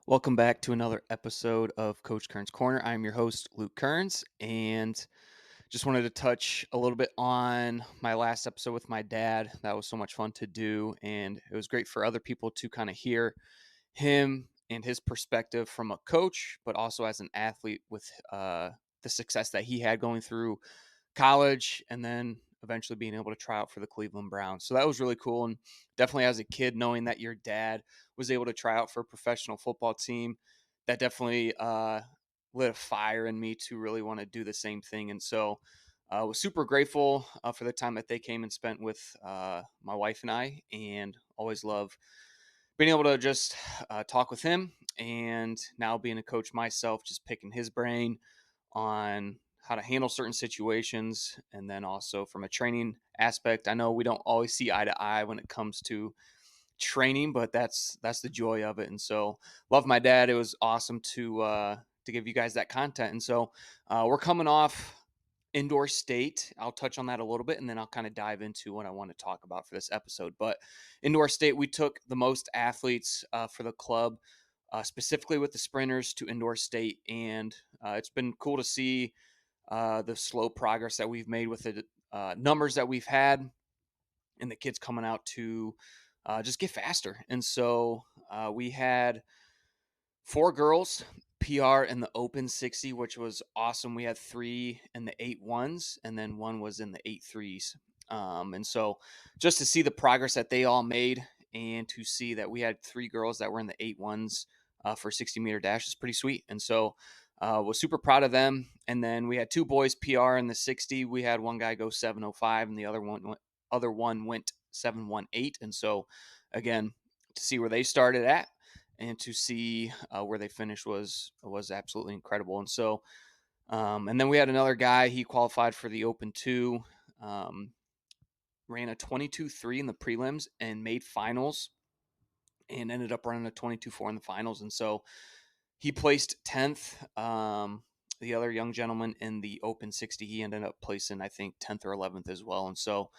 Welcome back to another episode of Coach Kern's Corner. I'm your host, Luke Kearns, and just wanted to touch a little bit on my last episode with my dad. That was so much fun to do, and it was great for other people to kind of hear him and his perspective from a coach, but also as an athlete with the success that he had going through college and then eventually being able to try out for the Cleveland Browns. So that was really cool. And definitely as a kid, knowing that your dad was able to try out for a professional football team, that definitely lit a fire in me to really want to do the same thing. And so I was super grateful for the time that they came and spent with my wife and I, and always love being able to just talk with him. And now being a coach myself, just picking his brain on how to handle certain situations. And then also from a training aspect, I know we don't always see eye to eye when it comes to training, but that's the joy of it. And so love my dad. It was awesome to give you guys that content. And so we're coming off indoor state. I'll touch on that a little bit and then I'll kind of dive into what I want to talk about for this episode. But indoor state, we took the most athletes for the club, specifically with the sprinters, to indoor state. And it's been cool to see the slow progress that we've made with the numbers that we've had and the kids coming out to just get faster. And so we had four girls PR in the open 60, which was awesome. We had three in the 8-1s, and then one was in the 8-3s. And so just to see the progress that they all made and to see that we had three girls that were in the 8-1s for 60-meter dash is pretty sweet. And so was super proud of them. And then we had two boys PR in the 60. We had one guy go 7:05, and the other one went 7:18. And so again, to see where they started at and to see where they finished was absolutely incredible. And so, and then we had another guy. He qualified for the Open Two, um, ran a 22:3 in the prelims and made finals, and ended up running a 22:4 in the finals. And so he placed 10th. The other young gentleman in the Open 60, he ended up placing, I think, 10th or 11th as well. And so,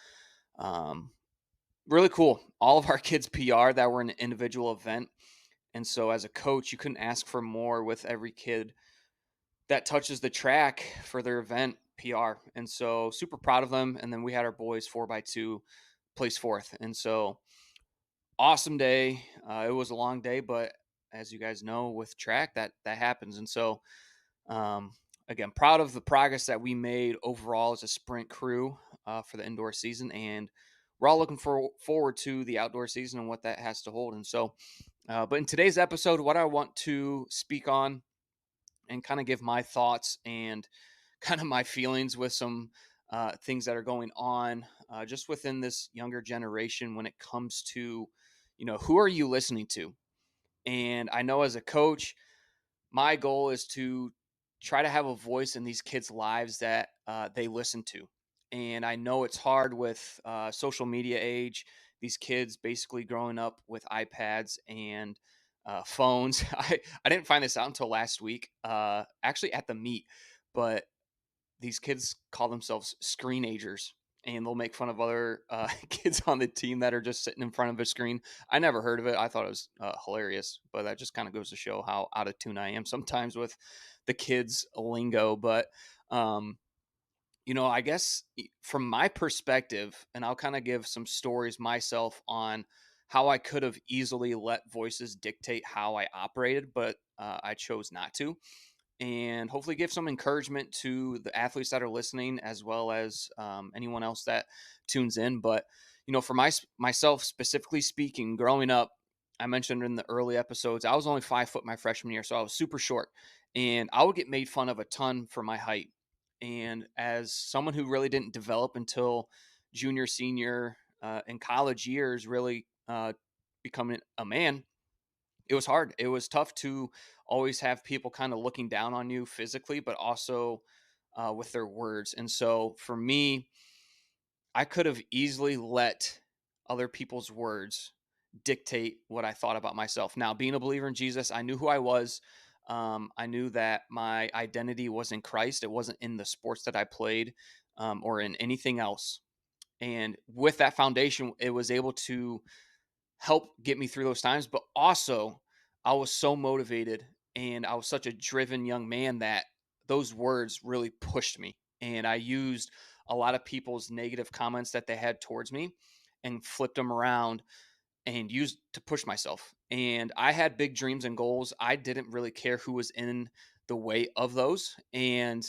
um, really cool. All of our kids PR that were in an individual event. And so as a coach, you couldn't ask for more with every kid that touches the track for their event PR. And so super proud of them. And then we had our boys 4x2 place fourth. And so awesome day. It was a long day, but as you guys know, with track, that happens. And so um, again, proud of the progress that we made overall as a sprint crew for the indoor season. And we're all looking forward to the outdoor season and what that has to hold. And so, but in today's episode, what I want to speak on and kind of give my thoughts and kind of my feelings with some things that are going on just within this younger generation when it comes to, who are you listening to? And I know as a coach, my goal is to try to have a voice in these kids' lives that they listen to. And I know it's hard with social media age, these kids basically growing up with iPads and phones. I didn't find this out until last week, actually at the meet, but these kids call themselves screenagers, and they'll make fun of other kids on the team that are just sitting in front of a screen. I never heard of it. I thought it was hilarious, but that just kind of goes to show how out of tune I am sometimes with the kids' lingo. But, um, I guess from my perspective, and I'll kind of give some stories myself on how I could have easily let voices dictate how I operated, but I chose not to, and hopefully give some encouragement to the athletes that are listening as well as anyone else that tunes in. But for myself specifically speaking, growing up, I mentioned in the early episodes, I was only 5 foot my freshman year, so I was super short, and I would get made fun of a ton for my height. And as someone who really didn't develop until junior, senior, and college years, really becoming a man, it was hard. It was tough to always have people kind of looking down on you physically, but also with their words. And so for me, I could have easily let other people's words dictate what I thought about myself. Now, being a believer in Jesus, I knew who I was. I knew that my identity was in Christ. It wasn't in the sports that I played or in anything else. And with that foundation, it was able to help get me through those times, but also I was so motivated and I was such a driven young man that those words really pushed me. And I used a lot of people's negative comments that they had towards me and flipped them around and used to push myself. And I had big dreams and goals. I didn't really care who was in the way of those. And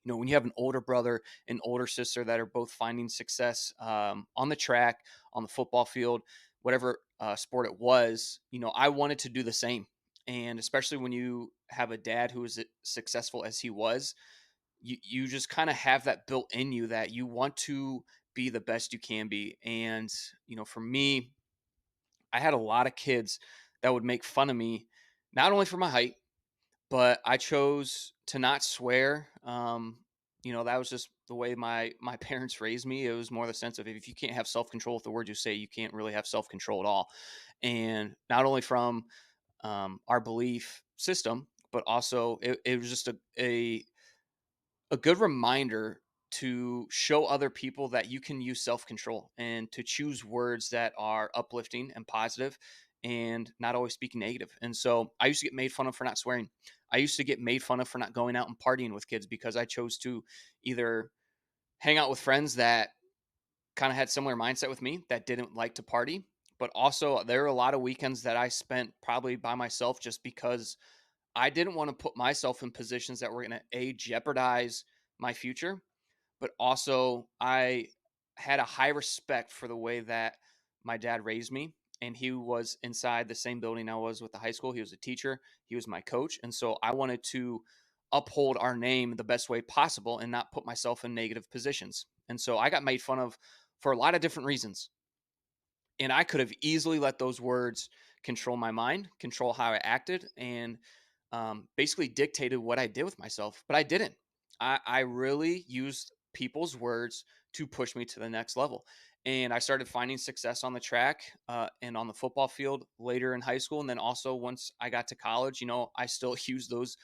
when you have an older brother and older sister that are both finding success on the track, on the football field, whatever sport it was, I wanted to do the same. And especially when you have a dad who is successful as he was, you just kind of have that built in you that you want to be the best you can be. And for me, I had a lot of kids that would make fun of me, not only for my height, but I chose to not swear. That was just the way my parents raised me. It was more the sense of, if you can't have self control with the words you say, you can't really have self control at all. And not only from our belief system, but also it was just a good reminder to show other people that you can use self control and to choose words that are uplifting and positive and not always speaking negative. And so I used to get made fun of for not swearing. I used to get made fun of for not going out and partying with kids because I chose to either hang out with friends that kind of had similar mindset with me that didn't like to party. But also, there are a lot of weekends that I spent probably by myself just because I didn't want to put myself in positions that were going to jeopardize my future, but also I had a high respect for the way that my dad raised me. And he was inside the same building I was with the high school. He was a teacher, he was my coach. And so I wanted to uphold our name the best way possible and not put myself in negative positions. And so I got made fun of for a lot of different reasons. And I could have easily let those words control my mind, control how I acted, and basically dictated what I did with myself. But I didn't. I really used people's words to push me to the next level. And I started finding success on the track and on the football field later in high school. And then also once I got to college, I still use those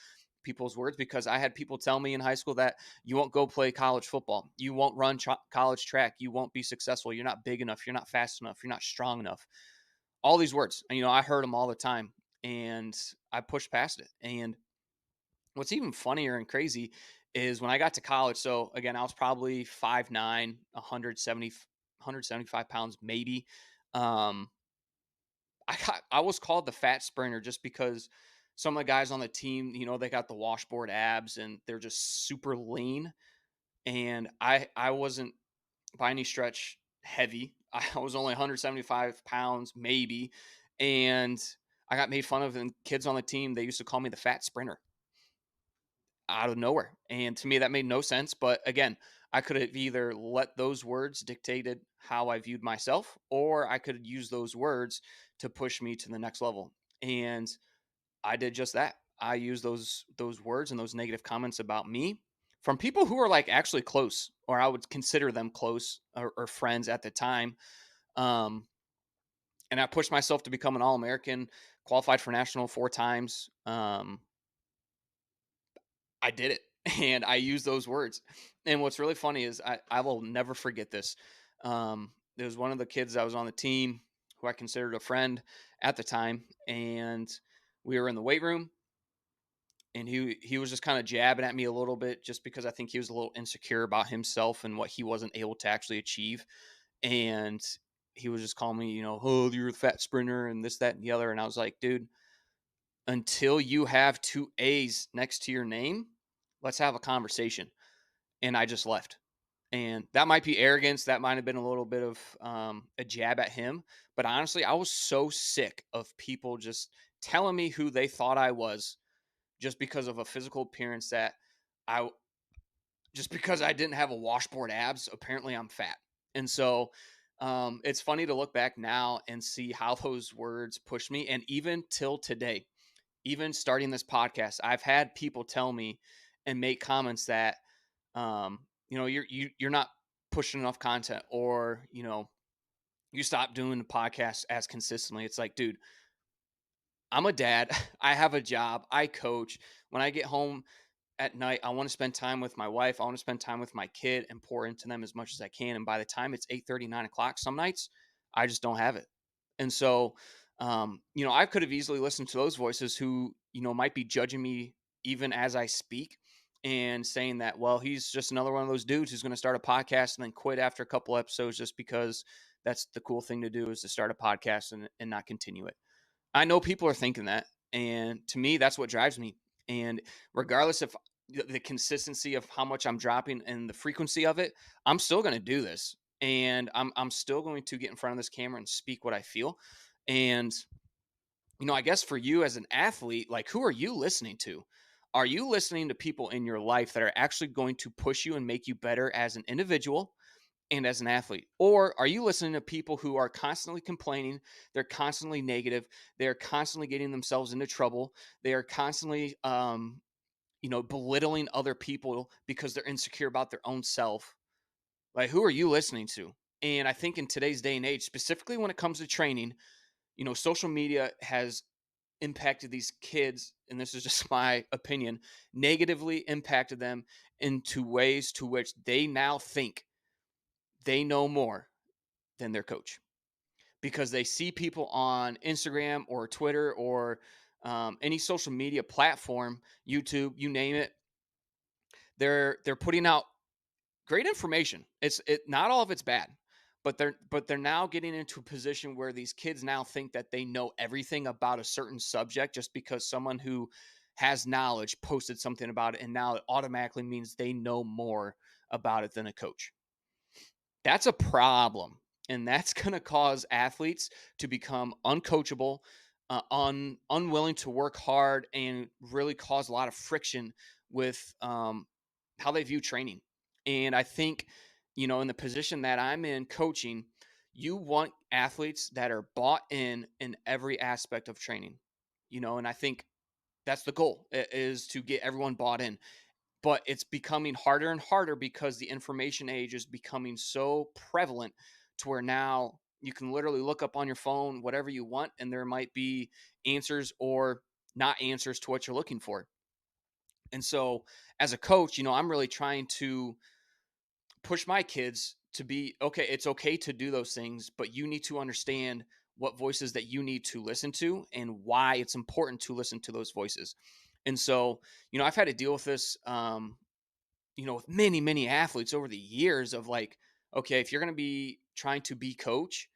people's words because I had people tell me in high school that you won't go play college football, you won't run college track, you won't be successful, you're not big enough, you're not fast enough, you're not strong enough. All these words, and, I heard them all the time, and I pushed past it. And what's even funnier and crazy is when I got to college. So again, I was probably 5'9", 175 pounds, maybe. Um, I was called the fat sprinter just because some of the guys on the team, they got the washboard abs and they're just super lean. And I wasn't by any stretch heavy. I was only 175 pounds, maybe. And I got made fun of, and kids on the team, they used to call me the fat sprinter out of nowhere. And to me, that made no sense. But again, I could have either let those words dictated how I viewed myself, or I could use those words to push me to the next level. And I did just that. I used those words and those negative comments about me from people who are like actually close, or I would consider them close or friends at the time. Um, and I pushed myself to become an All American, qualified for national 4 times. I did it, and I used those words. And what's really funny is I will never forget this. There was one of the kids that was on the team who I considered a friend at the time, and we were in the weight room, and he was just kind of jabbing at me a little bit just because I think he was a little insecure about himself and what he wasn't able to actually achieve. And he was just calling me, oh, you're a fat sprinter and this, that, and the other. And I was like, dude, until you have two A's next to your name, let's have a conversation. And I just left. And that might be arrogance. That might have been a little bit of a jab at him. But honestly, I was so sick of people just telling me who they thought I was just because of a physical appearance that I just because I didn't have a washboard abs, apparently I'm fat. And so it's funny to look back now and see how those words pushed me. And even till today, even starting this podcast, I've had people tell me and make comments that, you're not pushing enough content, or, you stop doing the podcast as consistently. It's like, dude, I'm a dad. I have a job. I coach. When I get home at night, I want to spend time with my wife. I want to spend time with my kid and pour into them as much as I can. And by the time it's 8:30, 9 o'clock, some nights I just don't have it. And so I could have easily listened to those voices who, might be judging me even as I speak and saying that, well, he's just another one of those dudes who's going to start a podcast and then quit after a couple episodes just because that's the cool thing to do is to start a podcast and not continue it. I know people are thinking that. And to me, that's what drives me. And regardless of the consistency of how much I'm dropping and the frequency of it, I'm still going to do this. And I'm still going to get in front of this camera and speak what I feel. And I guess for you as an athlete, like who are you listening to? Are you listening to people in your life that are actually going to push you and make you better as an individual and as an athlete? Or are you listening to people who are constantly complaining? They're constantly negative. They're constantly getting themselves into trouble. They are constantly, belittling other people because they're insecure about their own self. Like, who are you listening to? And I think in today's day and age, specifically when it comes to training, social media has impacted these kids, and this is just my opinion, negatively impacted them into ways to which they now think they know more than their coach because they see people on Instagram or Twitter or any social media platform, YouTube, you name it. They're putting out great information. It not all of it's bad, but they're now getting into a position where these kids now think that they know everything about a certain subject just because someone who has knowledge posted something about it, and now it automatically means they know more about it than a coach. That's a problem. And that's going to cause athletes to become uncoachable, unwilling to work hard, and really cause a lot of friction with how they view training. And I think, in the position that I'm in coaching, you want athletes that are bought in every aspect of training, and I think that's the goal is to get everyone bought in, but it's becoming harder and harder because the information age is becoming so prevalent to where now you can literally look up on your phone whatever you want and there might be answers or not answers to what you're looking for. And so as a coach, I'm really trying to push my kids to be okay. It's okay to do those things, but you need to understand what voices that you need to listen to and why it's important to listen to those voices. And so, I've had to deal with this with many, many athletes over the years of like, okay, if you're going to be trying to be coach,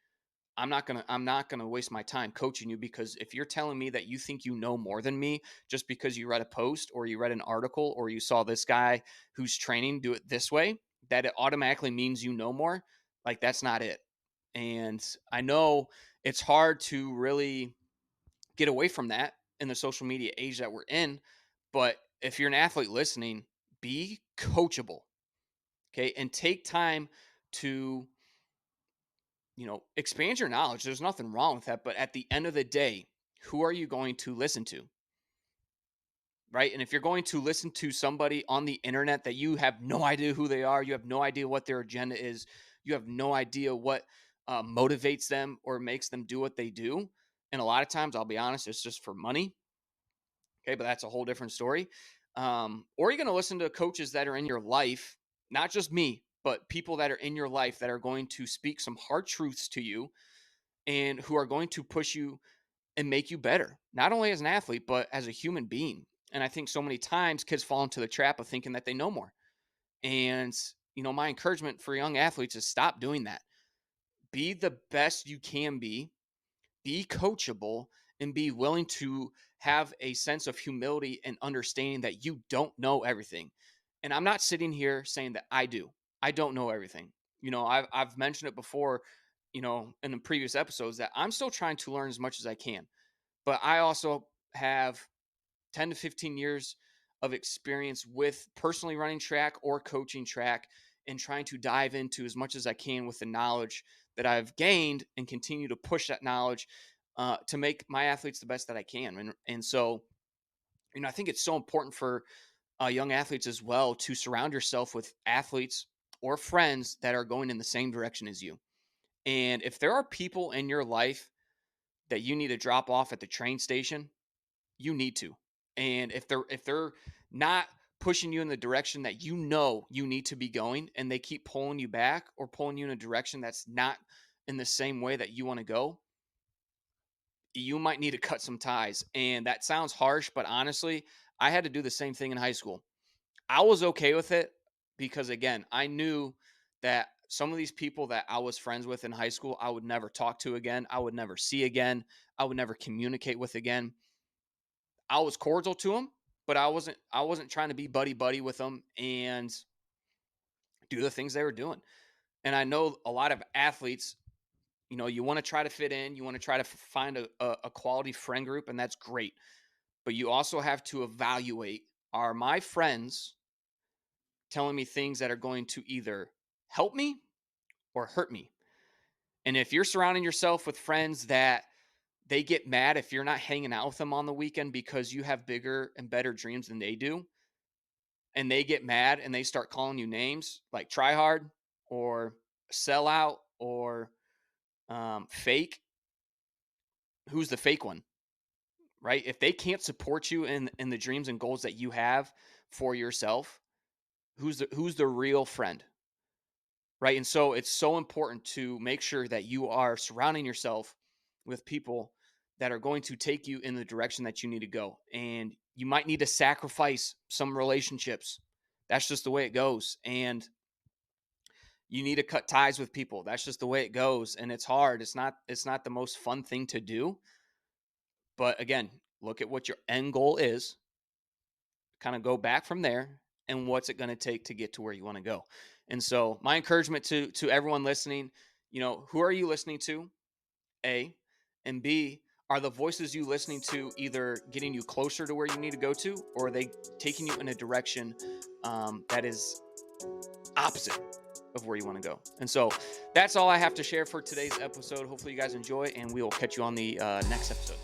I'm not going to waste my time coaching you, because if you're telling me that you think you know more than me just because you read a post or you read an article or you saw this guy who's training do it this way, that it automatically means you know more, like that's not it. And I know it's hard to really get away from that in the social media age that we're in, but if you're an athlete listening, be coachable. Okay. And take time to, expand your knowledge. There's nothing wrong with that. But at the end of the day, who are you going to listen to? Right. And if you're going to listen to somebody on the internet that you have no idea who they are, you have no idea what their agenda is, you have no idea what motivates them or makes them do what they do. And a lot of times, I'll be honest, it's just for money. Okay, but that's a whole different story. Or you're going to listen to coaches that are in your life, not just me, but people that are in your life that are going to speak some hard truths to you and who are going to push you and make you better, not only as an athlete, but as a human being. And I think so many times kids fall into the trap of thinking that they know more. And, my encouragement for young athletes is stop doing that. Be the best you can be coachable, and be willing to have a sense of humility and understanding that you don't know everything. And I'm not sitting here saying that I do. I don't know everything. I've mentioned it before, in the previous episodes, that I'm still trying to learn as much as I can. But I also have 10 to 15 years of experience with personally running track or coaching track, and trying to dive into as much as I can with the knowledge that I've gained and continue to push that knowledge to make my athletes the best that I can. And so, I think it's so important for young athletes as well to surround yourself with athletes or friends that are going in the same direction as you. And if there are people in your life that you need to drop off at the train station, you need to. And if they're not pushing you in the direction that you need to be going, and they keep pulling you back or pulling you in a direction that's not in the same way that you want to go, you might need to cut some ties. And that sounds harsh, but honestly, I had to do the same thing in high school. I was okay with it because, again, I knew that some of these people that I was friends with in high school, I would never talk to again. I would never see again. I would never communicate with again. I was cordial to them, but I wasn't trying to be buddy buddy with them and do the things they were doing. And I know a lot of athletes, you want to try to fit in, you want to try to find a quality friend group, and that's great. But you also have to evaluate, are my friends telling me things that are going to either help me or hurt me? And if you're surrounding yourself with friends that they get mad if you're not hanging out with them on the weekend because you have bigger and better dreams than they do, and they get mad and they start calling you names like try hard or sellout or fake, who's the fake one? Right? If they can't support you in the dreams and goals that you have for yourself, who's the real friend? Right? And so it's so important to make sure that you are surrounding yourself with people that are going to take you in the direction that you need to go. And you might need to sacrifice some relationships. That's just the way it goes. And you need to cut ties with people. That's just the way it goes. And it's hard. It's not the most fun thing to do. But again, look at what your end goal is, kind of go back from there, and what's it going to take to get to where you want to go. And so my encouragement to everyone listening, who are you listening to? A, and B, are the voices you listening to either getting you closer to where you need to go to, or are they taking you in a direction that is opposite of where you want to go? And so that's all I have to share for today's episode. Hopefully you guys enjoy, and we will catch you on the next episode.